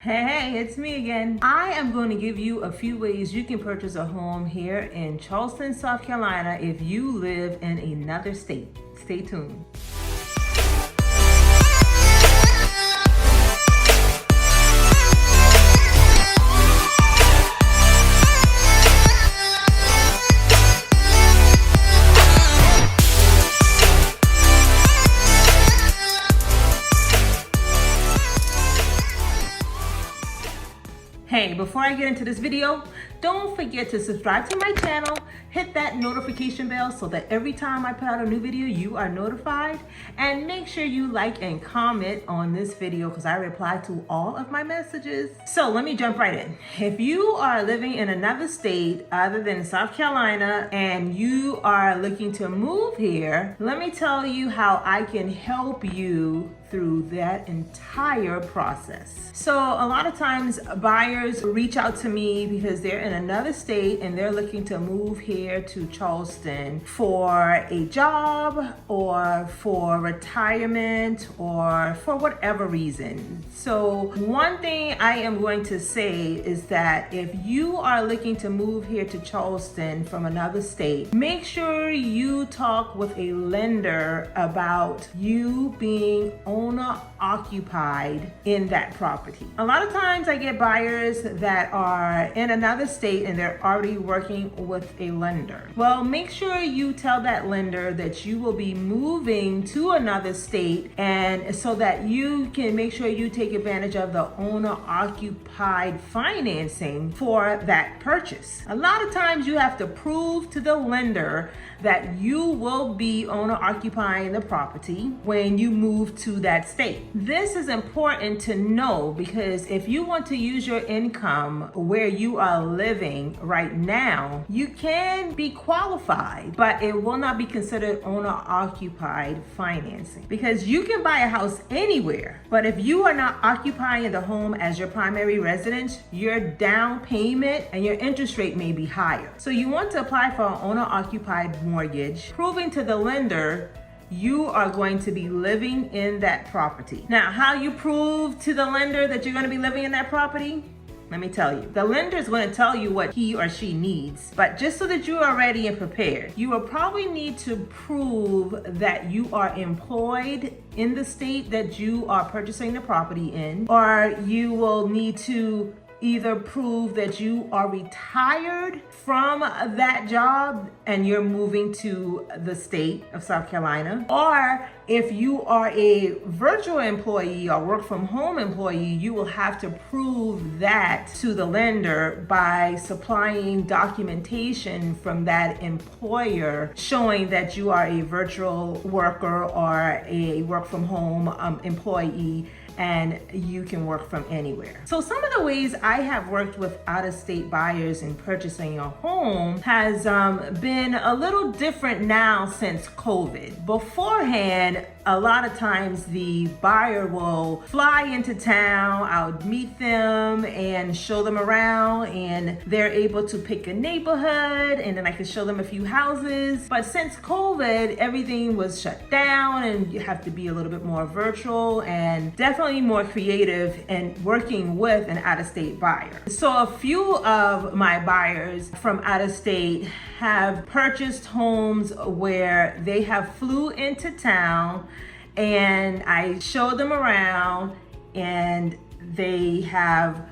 Hey, it's me again. I am going to give you a few ways you can purchase a home here in Charleston, South Carolina if you live in another state. Stay tuned. Hey, before I get into this video, don't forget to subscribe to my channel, hit that notification bell so that every time I put out a new video, you are notified. And make sure you like and comment on this video because I reply to all of my messages. So let me jump right in. If you are living in another state other than South Carolina and you are looking to move here, let me tell you how I can help you through that entire process. So a lot of times buyers reach out to me because they're in another state and they're looking to move here to Charleston for a job or for retirement or for whatever reason. So one thing I am going to say is that if you are looking to move here to Charleston from another state, make sure you talk with a lender about you being owner occupied in that property. A lot of times I get buyers that are in another state and they're already working with a lender. Well, make sure you tell that lender that you will be moving to another state, and so that you can make sure you take advantage of the owner occupied financing for that purchase. A lot of times you have to prove to the lender that you will be owner occupying the property when you move to that state. This is important to know because if you want to use your income where you are living right now, you can be qualified, but it will not be considered owner occupied financing because you can buy a house anywhere. But if you are not occupying the home as your primary residence, your down payment and your interest rate may be higher. So you want to apply for an owner occupied mortgage, proving to the lender you are going to be living in that property. Now, how you prove to the lender that you're going to be living in that property? Let me tell you. The lender is going to tell you what he or she needs, but just so that you are ready and prepared, you will probably need to prove that you are employed in the state that you are purchasing the property in, or you will need to either prove that you are retired from that job and you're moving to the state of South Carolina, or if you are a virtual employee or work from home employee, you will have to prove that to the lender by supplying documentation from that employer showing that you are a virtual worker or a work from home employee and you can work from anywhere. So some of the ways I have worked with out-of-state buyers in purchasing a home has been a little different now since COVID. Beforehand, a lot of times the buyer will fly into town, I'll meet them and show them around, and they're able to pick a neighborhood and then I can show them a few houses. But since COVID, everything was shut down and you have to be a little bit more virtual and definitely more creative in working with an out-of-state buyer. So a few of my buyers from out-of-state have purchased homes where they have flew into town and I showed them around and they have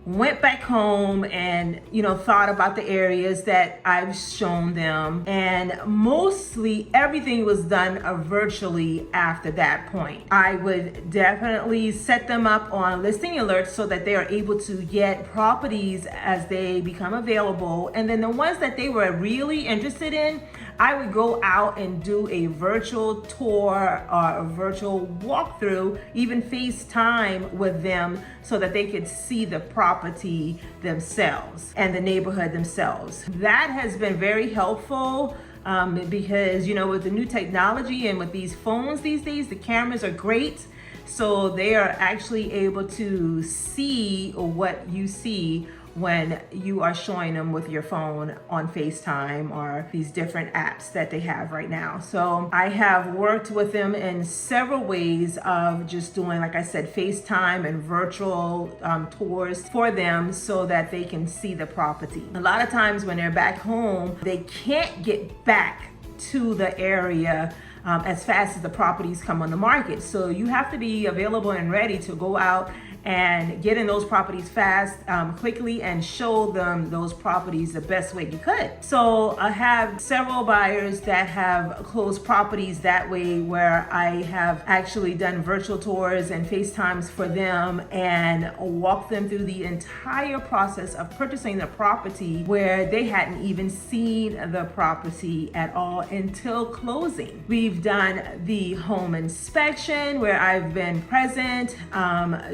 went back home and thought about the areas that I've shown them, and mostly everything was done virtually after that point. I would definitely set them up on listing alerts so that they are able to get properties as they become available, and then the ones that they were really interested in, I would go out and do a virtual tour or a virtual walkthrough, even FaceTime with them so that they could see the property themselves and the neighborhood themselves. That has been very helpful because, with the new technology and with these phones these days, the cameras are great. So they are actually able to see what you see when you are showing them with your phone on FaceTime or these different apps that they have right now. So I have worked with them in several ways of just doing, like I said, FaceTime and virtual tours for them so that they can see the property. A lot of times when they're back home, they can't get back to the area as fast as the properties come on the market. So you have to be available and ready to go out and get in those properties fast, quickly, and show them those properties the best way you could. So I have several buyers that have closed properties that way, where I have actually done virtual tours and FaceTimes for them and walked them through the entire process of purchasing the property, where they hadn't even seen the property at all until closing. We've done the home inspection, where I've been present,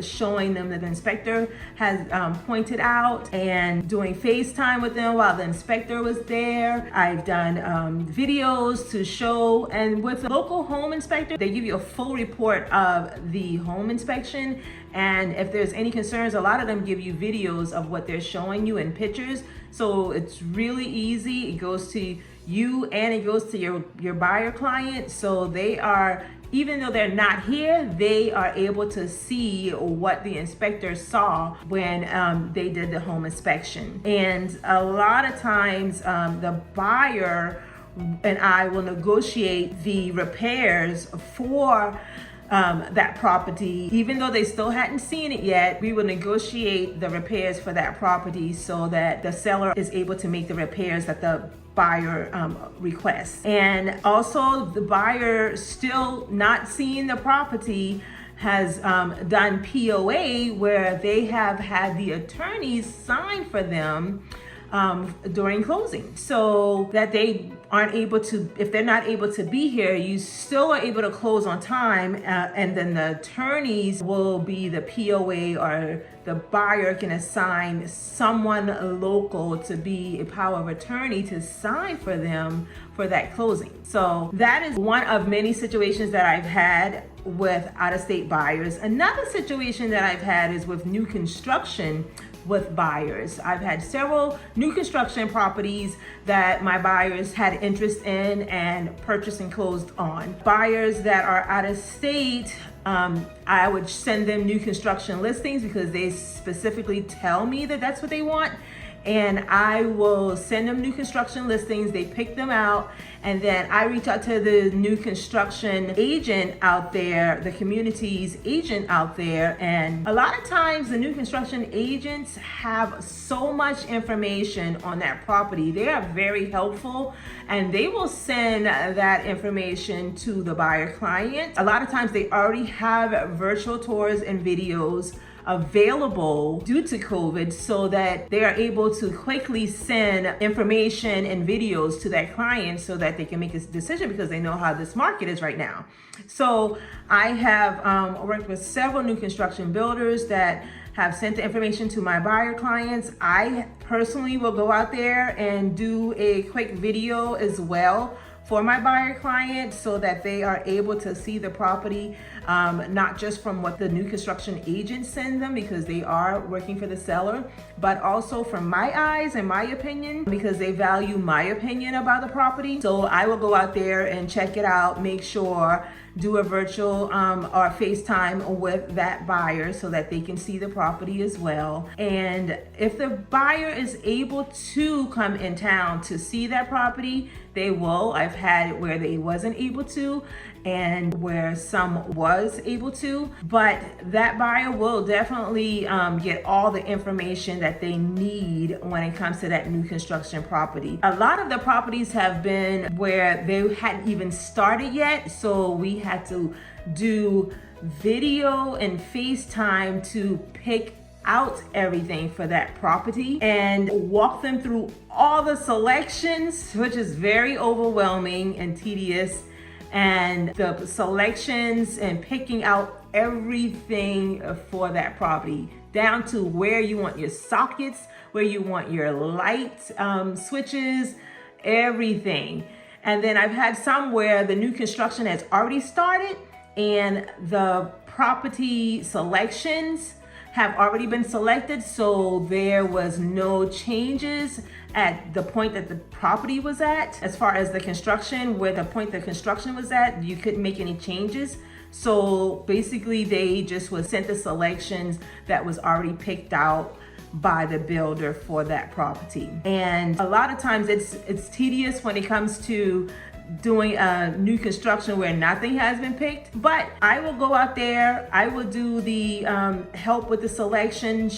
showing them that the inspector has pointed out, and doing FaceTime with them while the inspector was there. I've done videos to show, and with the local home inspector, they give you a full report of the home inspection, and if there's any concerns, a lot of them give you videos of what they're showing you and pictures. So it's really easy. It goes to you and it goes to your buyer client, so they are, even though they're not here, they are able to see what the inspector saw when they did the home inspection. And a lot of times the buyer and I will negotiate the repairs for that property. Even though they still hadn't seen it yet, we will negotiate the repairs for that property so that the seller is able to make the repairs that the buyer requests. And also, the buyer still not seeing the property has done POA, where they have had the attorneys sign for them during closing, so that they aren't able to, if they're not able to be here, you still are able to close on time, and then the attorneys will be the POA, or the buyer can assign someone local to be a power of attorney to sign for them for that closing. So that is one of many situations that I've had with out-of-state buyers. Another situation that I've had is with new construction with buyers. I've had several new construction properties that my buyers had interest in and purchased and closed on. Buyers that are out of state, I would send them new construction listings because they specifically tell me that that's what they want. And I will send them new construction listings, they pick them out, and then I reach out to the new construction agent out there, the community's agent out there. And a lot of times the new construction agents have so much information on that property. They are very helpful, and they will send that information to the buyer client. A lot of times they already have virtual tours and videos available due to COVID, so that they are able to quickly send information and videos to that client so that they can make a decision, because they know how this market is right now. So I have worked with several new construction builders that have sent the information to my buyer clients. I personally will go out there and do a quick video as well for my buyer client, so that they are able to see the property, not just from what the new construction agents send them, because they are working for the seller, but also from my eyes and my opinion, because they value my opinion about the property. So I will go out there and check it out, make sure, do a virtual or FaceTime with that buyer so that they can see the property as well. And if the buyer is able to come in town to see that property, they will. I've had it where they wasn't able to, and where some was able to, but that buyer will definitely get all the information that they need when it comes to that new construction property. A lot of the properties have been where they hadn't even started yet, so we had to do video and FaceTime to pick out everything for that property and walk them through all the selections, which is very overwhelming and tedious. And the selections and picking out everything for that property, down to where you want your sockets, where you want your light switches, everything. And then I've had some where the new construction has already started and the property selections have already been selected, so there was no changes at the point that the property was at. As far as the construction, where the point the construction was at, you couldn't make any changes. So basically they just was sent the selections that was already picked out by the builder for that property. And a lot of times it's tedious when it comes to doing a new construction where nothing has been picked, but I will go out there, I will do the help with the selection,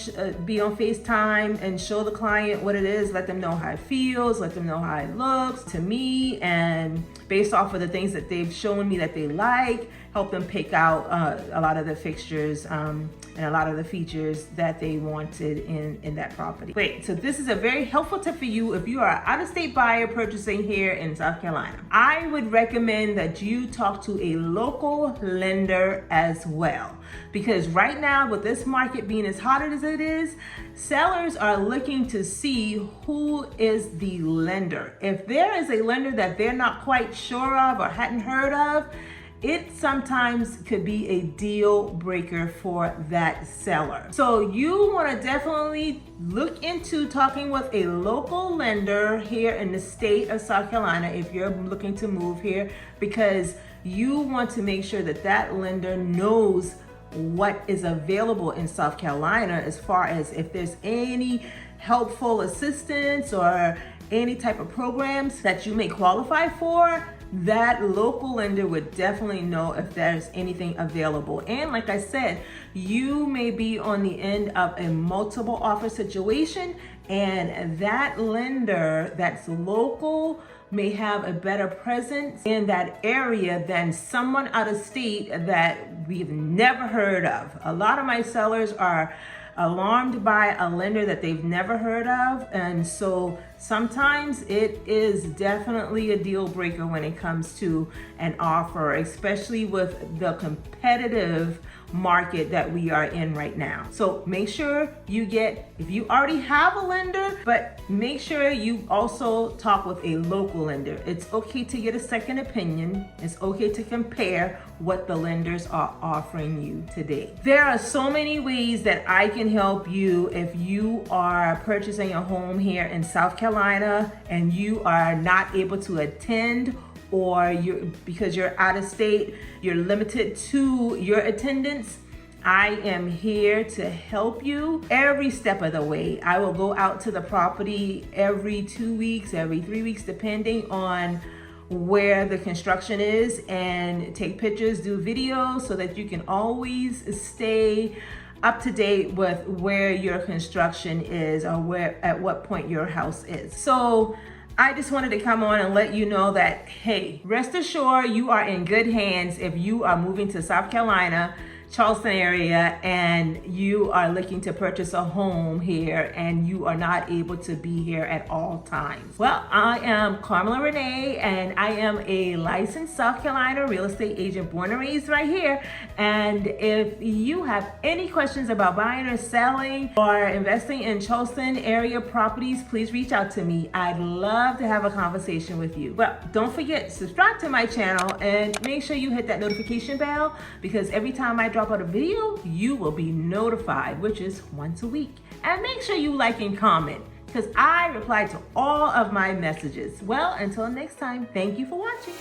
be on FaceTime and show the client what it is, let them know how it feels, let them know how it looks to me, and based off of the things that they've shown me that they like, help them pick out a lot of the fixtures and a lot of the features that they wanted in that property. Great, so this is a very helpful tip for you if you are an out-of-state buyer purchasing here in South Carolina. I would recommend that you talk to a local lender as well, because right now with this market being as hot as it is, sellers are looking to see who is the lender. If there is a lender that they're not quite sure of or hadn't heard of, it sometimes could be a deal breaker for that seller. So you want to definitely look into talking with a local lender here in the state of South Carolina if you're looking to move here, because you want to make sure that that lender knows what is available in South Carolina as far as if there's any helpful assistance or any type of programs that you may qualify for. That local lender would definitely know if there's anything available. And like I said, you may be on the end of a multiple offer situation, and that lender that's local may have a better presence in that area than someone out of state that we've never heard of. A lot of my sellers are alarmed by a lender that they've never heard of, and so sometimes it is definitely a deal breaker when it comes to an offer, especially with the competitive market that we are in right now. So make sure you if you already have a lender, but make sure you also talk with a local lender. It's okay to get a second opinion. It's okay to compare what the lenders are offering you today. There are so many ways that I can help you if you are purchasing a home here in South Carolina and you are not able to attend, or because you're out of state, you're limited to your attendance. I am here to help you every step of the way. I will go out to the property every 2 weeks, every 3 weeks, depending on where the construction is, and take pictures, do videos, so that you can always stay up to date with where your construction is or at what point your house is. So I just wanted to come on and let you know that, hey, rest assured you are in good hands if you are moving to South Carolina, Charleston area, and you are looking to purchase a home here and you are not able to be here at all times. Well, I am Carmilla Rena, and I am a licensed South Carolina real estate agent, born and raised right here. And if you have any questions about buying or selling or investing in Charleston area properties, please reach out to me. I'd love to have a conversation with you. Well, don't forget, subscribe to my channel and make sure you hit that notification bell, because every time I drop out a video, you will be notified, which is once a week. And make sure you like and comment, because I reply to all of my messages. Well, until next time, thank you for watching.